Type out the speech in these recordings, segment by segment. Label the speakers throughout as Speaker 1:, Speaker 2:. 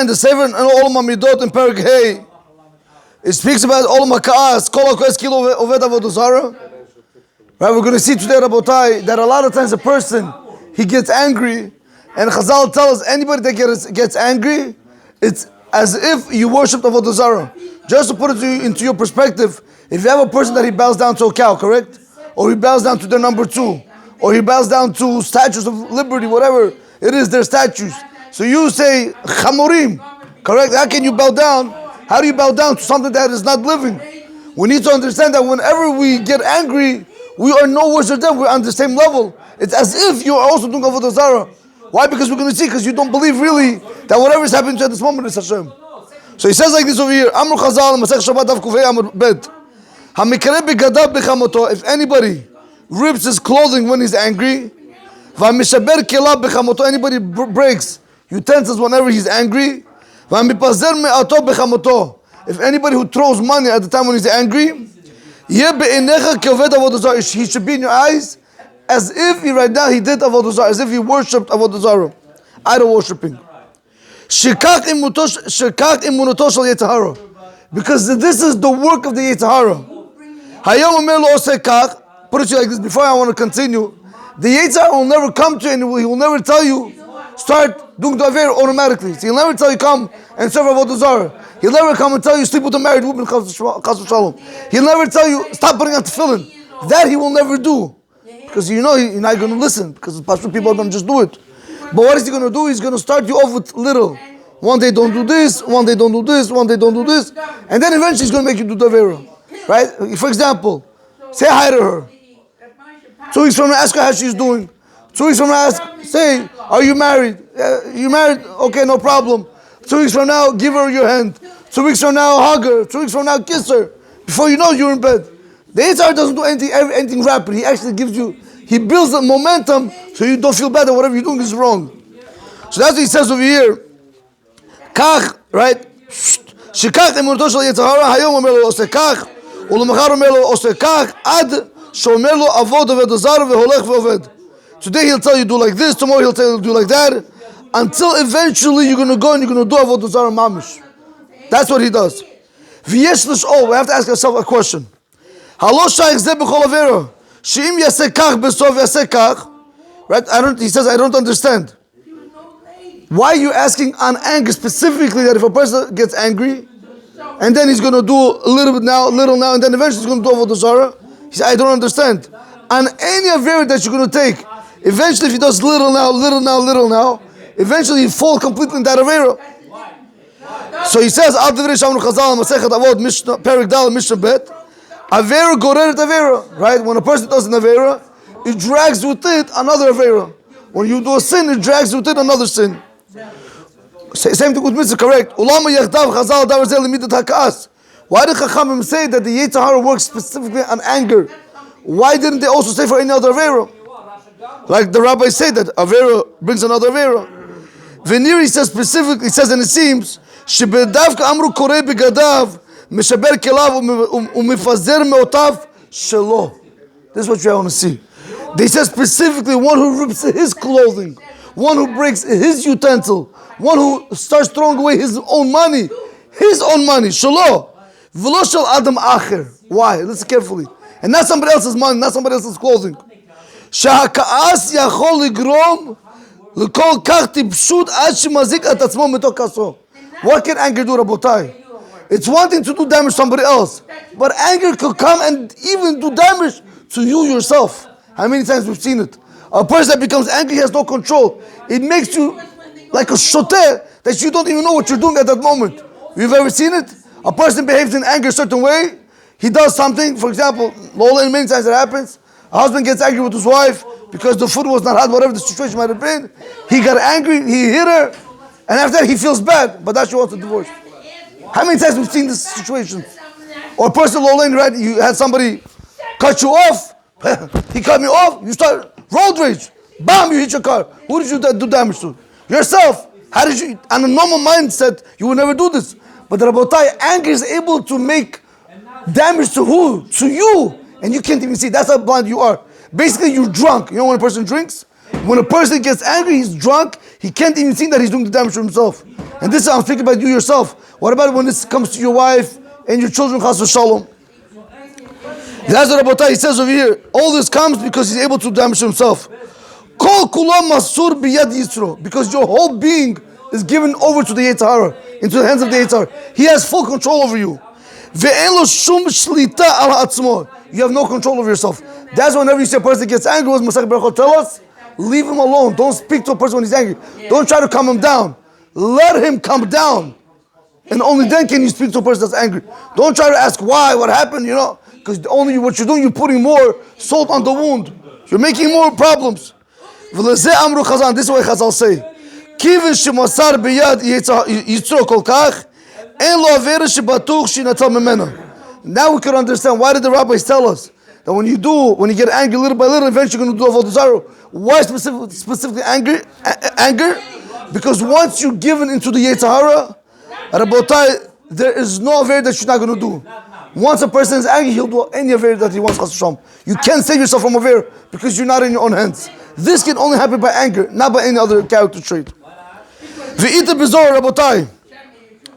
Speaker 1: the Sefer and Olam HaMidot in Perek Hey, it speaks about Olam HaKa'as, Kol HaKoes Kilo Oved Avodah Zarah. Right, we're going to see today, Rabotai, that a lot of times a person, he gets angry, and Chazal tells us anybody that gets angry, it's as if you worshipped Avodah Zarah. Just to put it into your perspective, if you have a person that he bows down to a cow, correct? Or he bows down to their number 2, or he bows down to statues of liberty, whatever it is, their statues. So you say, Chamorim, correct? How can you bow down? How do you bow down to something that is not living? We need to understand that whenever we get angry, we are no worse than them. We're on the same level. It's as if you are also doing Avodah Zarah. Why? Because we're going to see, because you don't believe really that whatever is happening to you at this moment is Hashem. So he says like this over here, Amr Chazal, Masech Shabbat Av Kufei Amr Bet. Hamikre begadav bechamoto. If anybody rips his clothing when he's angry, v'amishaber kelab bechamoto. Anybody breaks utensils whenever he's angry, v'amipazer me'ato bechamoto. If anybody who throws money at the time when he's angry, he should be in your eyes as if he right now he did Avodah Zarah, as if he worshipped Avodah Zarah, idol worshipping. Because this is the work of the Yetzer Hara. Put it to you like this, before I want to continue. The Yetzer Hara will never come to you and he will never tell you, start doing the Aveira automatically. So he'll never tell you, come and serve Avodah Zarah. He'll never come and tell you, sleep with a married woman, Chas v'Shalom. He'll never tell you, stop putting on tefillin. That he will never do. Because you know you're not going to listen, because people are going to just do it. But what is he going to do? He's going to start you off with little. One day don't do this, one day don't do this, one day don't do this. And then eventually he's going to make you do the Aveira. Right? For example, say hi to her. 2 weeks from now, ask her how she's doing. 2 weeks from now, say, are you married? You married? Okay, no problem. 2 weeks from now, give her your hand. 2 weeks from now, hug her. 2 weeks from now, kiss her. Before you know, you're in bed. The Yetzer Hara doesn't do anything rapid. He actually he builds the momentum so you don't feel bad that whatever you're doing is wrong. So that's what he says over here. Kach, right? Shikach emunato shel Yetzer Hara, hayom omer lo oseh kach, ulemachar omer lo oseh kach, ad sheomer lo avod avodah zarah veholech ve'oved. Today he'll tell you do like this, tomorrow he'll tell you do like that, until eventually you're going to go and you're going to do avodah zarah mamish. That's what he does. V'yesh l'sh'ol, we have to ask ourselves a question. Halo shaykh zeh b'chol avera, she'im yaseh kach besov yaseh kach, right? He says, I don't understand. Why are you asking on anger specifically that if a person gets angry, and then he's going to do a little bit now, and then eventually he's going to do avodah zarah? He said, I don't understand. On any avera that you're going to take, eventually if he does little now, eventually he falls completely in that avera. So he says, Al Divrei Shamru Chazal Masechet Avot Mishnah Perek Dal Mishnah Bet, avera goreret avera, right? When a person does an avera, it drags with it another avera. When you do a sin, it drags with it another sin. Same thing with mitzvah, correct? Ulama Yachdav Chazal Davar Zel Midat HaKa'as. Why did Chachamim say that the Yetzer Hara works specifically on anger? Why didn't they also say for any other avera? Like the rabbis say that avera brings another avera. Veniri says specifically, says, and it seems, שבדווקא אמרו קורא בגדיו, משבר כליו ומפזר מאותיו שלו. This is what you want to see. They say specifically one who rips his clothing, one who breaks his utensil, one who starts throwing away his own money, שלו, ולא של אדם אחר. Why? Listen carefully. And not somebody else's money, not somebody else's clothing. שהכעס יכול לגרום לכל כך טיפשות עד שמזיק את עצמו מתוך כעסו. What can anger do, Rabotai? It's one thing to do damage to somebody else, but anger could come and even do damage to you yourself. How many times we've seen it? A person that becomes angry has no control. It makes you like a shoter that you don't even know what you're doing at that moment. You've ever seen it? A person behaves in anger a certain way. He does something, for example, Lola, many times it happens. A husband gets angry with his wife because the food was not hot, whatever the situation might have been. He got angry, he hit her, and after that he feels bad, but now she wants a divorce. How many times we've seen this situation? Or a person, Lola, right? You had somebody cut you off. He cut me off. You start road rage. Bam! You hit your car. Who did you do damage to? Yourself. How did you? On a normal mindset, you would never do this. But the Rabotai, anger is able to make damage to who? To you, and you can't even see. That's how blind you are. Basically, you're drunk. You know when a person drinks? When a person gets angry, he's drunk. He can't even see that he's doing the damage to himself. And this I'm speaking about you yourself. What about when this comes to your wife and your children, chas v'shalom? That's what Rabotai, he says over here. All this comes because he's able to damage himself. Kol kulam masur biyad yisro. Because your whole being is given over to the Yetzer Hara, into the hands of the Yetzer Hara. He has full control over you. Ve'en lo shum shlita al ha'atzmo. You have no control over yourself. That's whenever you see a person gets angry, what Masach Baruch tell us? Leave him alone. Don't speak to a person when he's angry. Don't try to calm him down. Let him come down. And only then can you speak to a person that's angry. Don't try to ask why, what happened, because only what you're doing, you're putting more salt on the wound. You're making more problems. This is what Chazal say. Kivin shemasar biyad yitzro kol kach, en lo avera shebatuch shinatal memena. Now we can understand why did the rabbis tell us that when you get angry little by little, eventually you're going to do avodah zarah. Why specifically anger? Because once you're given into the Yetzer Hara, Rabotai, there is no avera that you're not going to do. Once a person is angry, he'll do any avera that he wants. You can't save yourself from avera because you're not in your own hands. This can only happen by anger, not by any other character trait. V'ita b'Zohar, Rabotai.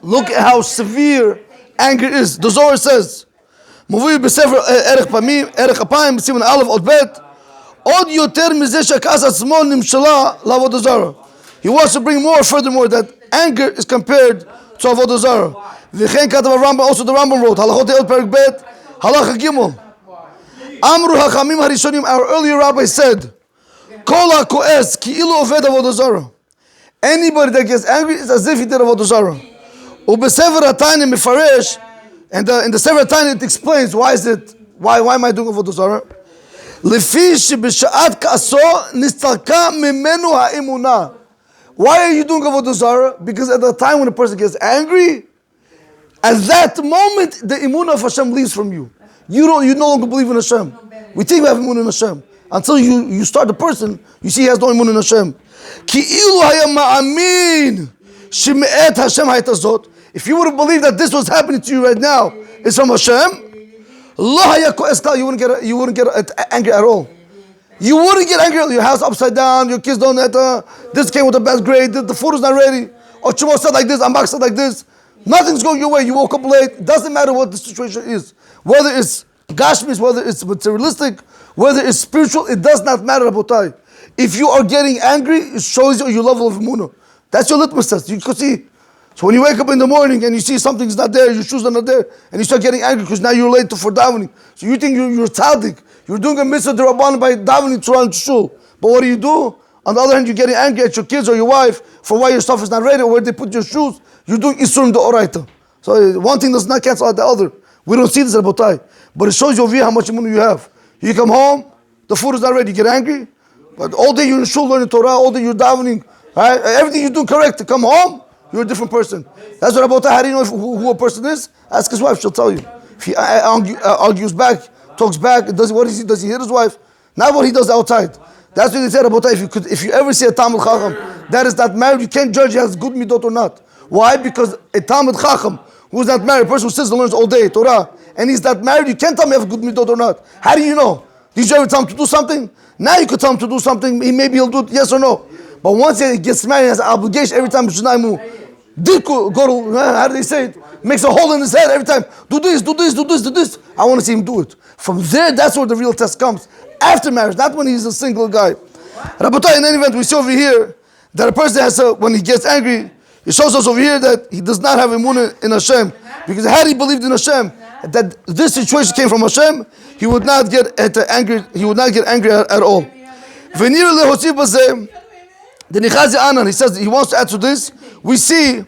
Speaker 1: Look at how severe anger is. The Zohar says, "Muvi b'sefer erech apayim b'siman aleph od bet, od yoter mizeh shekas atzmo nimshala la'avodah zarah." He wants to bring more, furthermore, that anger is compared to avodah zarah. V'chein katav Rambam, also the Rambam wrote, halachot eod perik bet, halacha gimel. Amru hachamim harishonim, our earlier rabbi said, kol ha'koes ki'ilu oved avodah zarah. Anybody that gets angry is as if he did avodah zarah. Ubesever hatayne mefaresh, and in the Sefer Hatayne it explains why am I doing avodah zarah? Lefi shebisha'at ka'aso nistalka mimenu ha'emunah. Why are you doing avodah zarah? Because at the time when a person gets angry, at that moment the emunah of Hashem leaves from you. You no longer believe in Hashem. We think we have emunah in Hashem. Until you start the person, you see he has no emunah in Hashem. Ki ilu haya ma'amin sheme'et Hashem haytazot. If you would have believed that this was happening to you right now is from Hashem, you wouldn't get angry at all. You wouldn't get angry. Your house upside down, your kids don't have this came with a bad grade, the food is not ready, or Chumo said like this, Ambak said like this. Nothing's going your way. You woke up late. Doesn't matter what the situation is. Whether it's Gashmis, whether it's materialistic, whether it's spiritual, it does not matter, Rabotai. If you are getting angry, it shows you your level of emunah. That's your litmus test. You can see. So when you wake up in the morning and you see something's not there, your shoes are not there, and you start getting angry because now you're late for davening. So you think you're tzaddik. You're doing a mitzvah d'Rabbanan by davening to run to shul. But what do? On the other hand, you're getting angry at your kids or your wife for why your stuff is not ready or where they put your shoes. You're doing isurim d'oraita. So one thing does not cancel out the other. We don't see this at Rabotai. But it shows you over here how much emunah you have. You come home, the food is not ready, you get angry. But all day you're in shul learning Torah, all day you're davening. Right? Everything you're doing correct. To come home, you're a different person. That's what Rabotai, how do you know who a person is? Ask his wife, she'll tell you. If he argues back, talks back, does he hit his wife? Not what he does outside. That's what they said about if you ever see a Talmud Chacham that is not married, you can't judge he has good midot or not. Why? Because a Talmud Chacham who's not married, a person who sits and learns all day Torah, and he's not married, you can't tell him he has good midot or not. How do you know? Did you ever tell him to do something? Now you could tell him to do something. Maybe he'll do it, yes or no. But once he gets married, he has an obligation every time Shnaimu did go to, how do they say it? Makes a hole in his head every time. Do this. I want to see him do it. From there, that's where the real test comes. After marriage, not when he's a single guy. Rabotai, in any event, we see over here that a person when he gets angry, it shows us over here that he does not have emunah in Hashem. Because had he believed in Hashem, that this situation came from Hashem, he would not get angry. He would not get angry at all. The Nichazi Anan, he says he wants to add to this. We see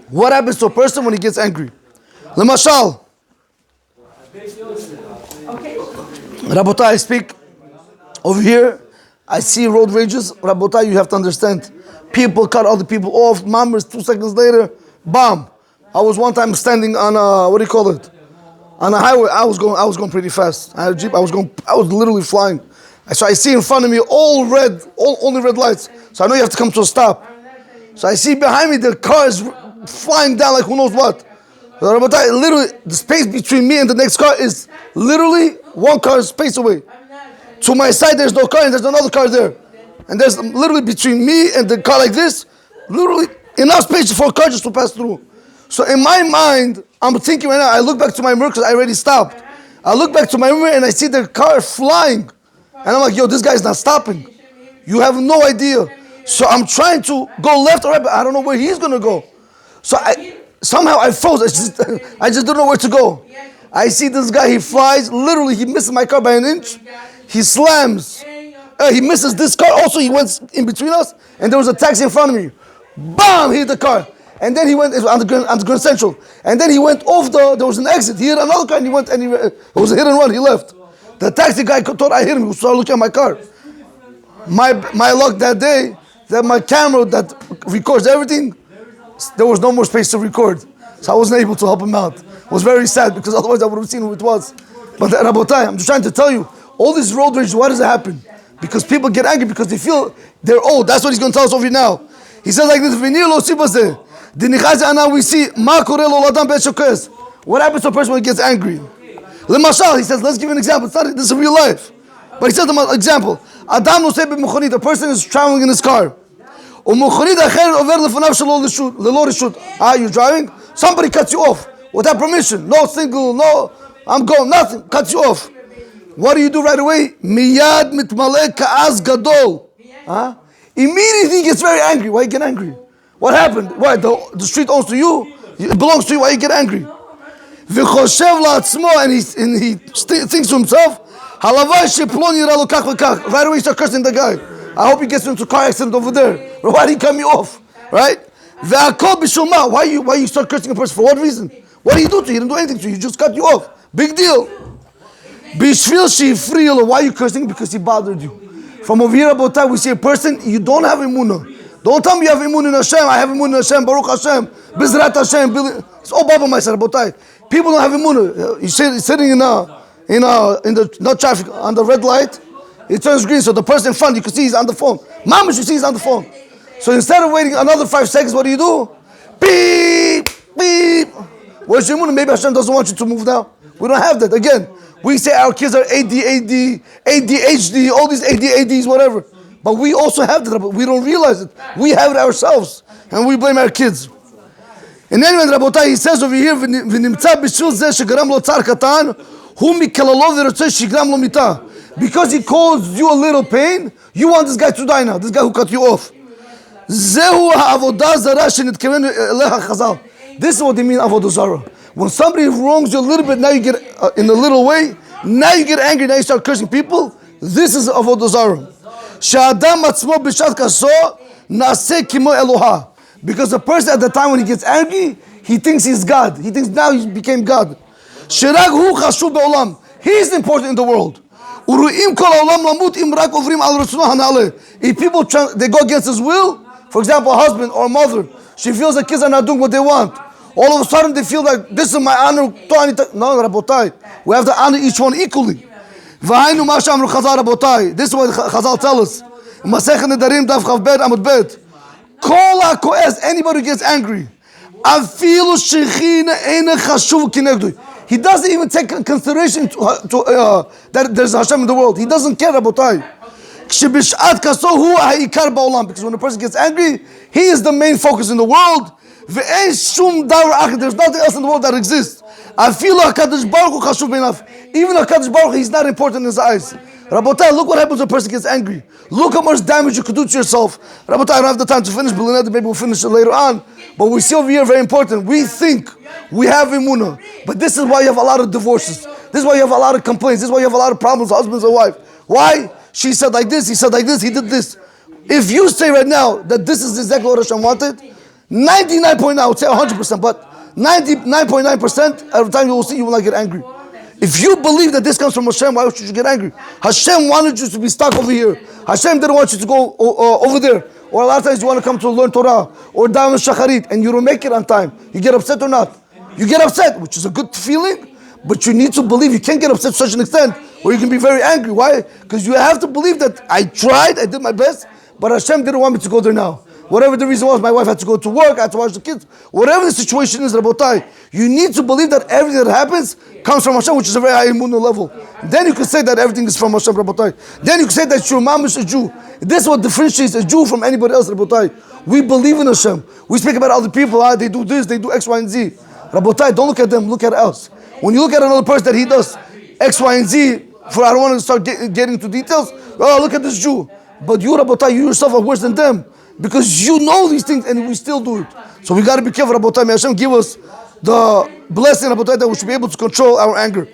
Speaker 1: what happens to a person when he gets angry. Lemashal. Rabotai, I speak over here. I see road rages. Rabotai, you have to understand. People cut other people off. Mammers, 2 seconds later, bomb. I was one time standing on on a highway. I was going pretty fast. I had a Jeep. I was literally flying. So I see in front of me only red lights. So I know you have to come to a stop. So I see behind me the car is flying down like who knows what. Literally, the space between me and the next car is literally one car space away. To my side, there's no car and there's another car there. And there's literally between me and the car like this, literally enough space for a car just to pass through. So in my mind, I'm thinking right now, I look back to my mirror because I already stopped. I look back to my mirror and I see the car flying. And I'm like, yo, this guy's not stopping. You have no idea. So I'm trying to go left or right, but I don't know where he's going to go. So somehow I froze. I just don't know where to go. I see this guy, he flies. Literally, he misses my car by an inch. He slams. He misses this car. Also, he went in between us. And there was a taxi in front of me. Bam! He hit the car. And then he went on the Grand Central. And then he went off there was an exit. He hit another car and he went, and it was a hit and run. He left. The taxi guy thought I hit him. He started looking at my car. My luck that day, that my camera that records everything, there was no more space to record. So I wasn't able to help him out. It was very sad because otherwise I would have seen who it was. But Rabotai, I'm just trying to tell you, all this road rage, why does it happen? Because people get angry because they feel they're old. That's what he's going to tell us over here now. He says like this, we see, what happens to a person when he gets angry? He says, let's give an example. This is real life. But he says an example. A person is traveling in his car. You're driving? Somebody cuts you off without permission. No signal, no, I'm going, nothing. Cuts you off. What do you do right away? Miyad mitmaleh ka'az gadol. Immediately he gets very angry. Why you get angry? What happened? Why? The street owns to you. It belongs to you. Why you get angry? V'choshev la'atzmo, and he thinks to himself, halavai sheplon yira lo kach v'kach. Right away he starts cursing the guy. I hope he gets into a car accident over there. Why did he cut me off? Right? Ve'akol b'shulma. Why you start cursing a person? For what reason? What did he do to you? He didn't do anything to you. He just cut you off. Big deal. Bishvil shifril. Why are you cursing? Because he bothered you. From over here about time, we see a person, you don't have imunah. Don't tell me you have imunah in Hashem. I have imunah in Hashem. Baruch Hashem. Bizrat Hashem. It's all Baba myself about time. People don't have imunah. He's sitting in the not traffic on the red light. It turns green, so the person in front you can see he's on the phone. Mama, you see he's on the phone. So instead of waiting another 5 seconds, what do? Beep, beep. Where's your imunah? Maybe Hashem doesn't want you to move now. We don't have that. Again, we say our kids are ADHD, all these ADHDs, whatever. But we also have that, but we don't realize it. We have it ourselves, and we blame our kids. And anyway, Rabotai, he says over here, because he caused you a little pain, you want this guy to die now, this guy who cut you off. This is what they mean, avodah zarah. When somebody wrongs you a little bit, now you get in a little way, now you get angry, now you start cursing people. This is avodah zarah. Because the person at the time when he gets angry, he thinks he's God. He thinks now he became God. He's important in the world. If people they go against his will, for example, a husband or a mother, she feels the kids are not doing what they want. All of a sudden they feel like this is my honor. No, Rabotai. We have to honor each one equally. This is what Chazal tell us. Anybody who gets angry, he doesn't even take consideration that there's Hashem in the world. He doesn't care, Rabotai. Because when a person gets angry, he is the main focus in the world. There's nothing else in the world that exists. Even HaKadosh Baruch Hu, he's not important in his eyes. Rabotai, look what happens when a person gets angry. Look how much damage you could do to yourself. Rabotai, I don't have the time to finish, but maybe we'll finish it later on. But we see over here, very important, we think we have imunah. But this is why you have a lot of divorces. This is why you have a lot of complaints. This is why you have a lot of problems, husbands and wives. Why? She said like this, he said like this, he did this. If you say right now that this is exactly what Hashem wanted, 99.9, I would say 100%, but 99.9% of the time you will see, you will not get angry. If you believe that this comes from Hashem, why should you get angry? Hashem wanted you to be stuck over here. Hashem didn't want you to go over there. Or a lot of times you want to come to learn Torah or down in Shacharit and you don't make it on time. You get upset or not? You get upset, which is a good feeling, but you need to believe you can't get upset to such an extent or you can be very angry. Why? Because you have to believe that I tried, I did my best, but Hashem didn't want me to go there now. Whatever the reason was, my wife had to go to work, I had to watch the kids. Whatever the situation is, Rabotai, you need to believe that everything that happens comes from Hashem, which is a very high immune level. Then you can say that everything is from Hashem, Rabotai. Then you can say that your mom is a Jew. This is what differentiates a Jew from anybody else, Rabotai. We believe in Hashem. We speak about other people, they do this, they do X, Y, and Z. Rabotai, don't look at them, look at us. When you look at another person that he does X, Y, and Z, I don't want to start getting into details. Oh, look at this Jew. But you, Rabotai, you yourself are worse than them. Because you know these things and we still do it. So we got to be careful, Rabotai. May Hashem give us the blessing, Rabotai, that we should be able to control our anger.